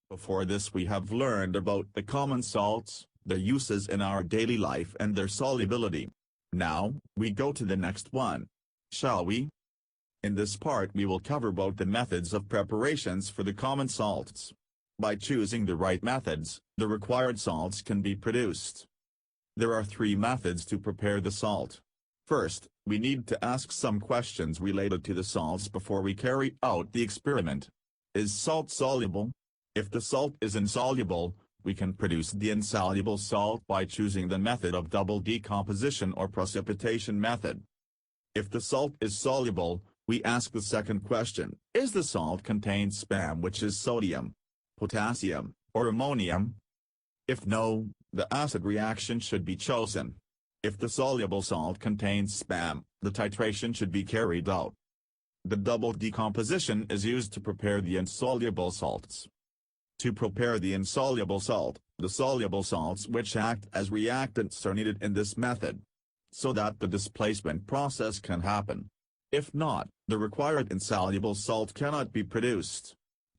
Before this we have learned about the common salts, their uses in our daily life and their solubility. Now, we go to the next one. Shall we? In this part we will cover both the methods of preparations for the common salts. By choosing the right methods, the required salts can be produced. There are three methods to prepare the salt. First, we need to ask some questions related to the salts before we carry out the experiment. Is salt soluble? If the salt is insoluble, we can produce the insoluble salt by choosing the method of double decomposition or precipitation method. If the salt is soluble, we ask the second question, is the salt contain spam, which is sodium, potassium, or ammonium? If no, the acid reaction should be chosen. If the soluble salt contains spam, the titration should be carried out. The double decomposition is used to prepare the insoluble salts. To prepare the insoluble salt, the soluble salts which act as reactants are needed in this method, so that the displacement process can happen. If not, the required insoluble salt cannot be produced.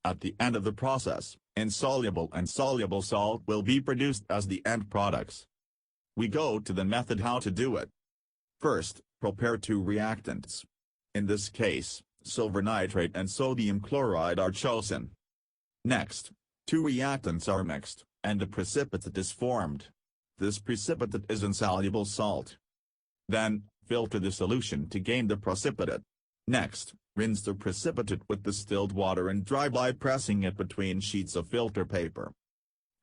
At the end of the process, insoluble and soluble salt will be produced as the end products. We go to the method how to do it. First, prepare two reactants. In this case, silver nitrate and sodium chloride are chosen. Next, two reactants are mixed, and a precipitate is formed. This precipitate is insoluble salt. Then, filter the solution to gain the precipitate. Next, rinse the precipitate with distilled water and dry by pressing it between sheets of filter paper.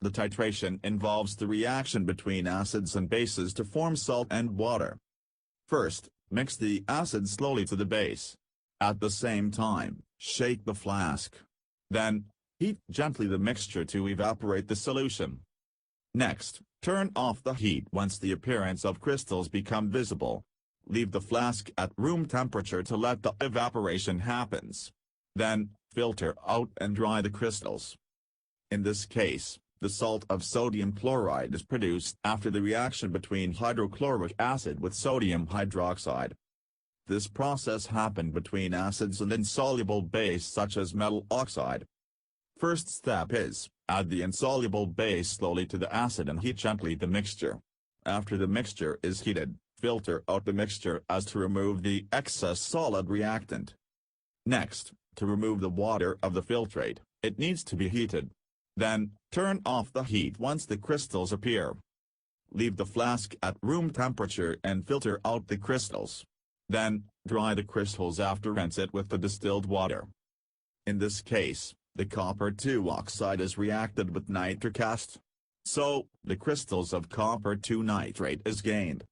The titration involves the reaction between acids and bases to form salt and water. First, mix the acid slowly to the base. At the same time, shake the flask. Then, heat gently the mixture to evaporate the solution. Next, turn off the heat once the appearance of crystals become visible. Leave the flask at room temperature to let the evaporation happens. Then, filter out and dry the crystals. In this case, the salt of sodium chloride is produced after the reaction between hydrochloric acid with sodium hydroxide. This process happened between acids and insoluble base such as metal oxide. First step is, add the insoluble base slowly to the acid and heat gently the mixture. After the mixture is heated, filter out the mixture as to remove the excess solid reactant. Next, to remove the water of the filtrate, it needs to be heated. Then, turn off the heat once the crystals appear. Leave the flask at room temperature and filter out the crystals. Then, dry the crystals after rinse it with the distilled water. In this case, the copper 2 oxide is reacted with nitric acid. So, the crystals of copper 2 nitrate is gained.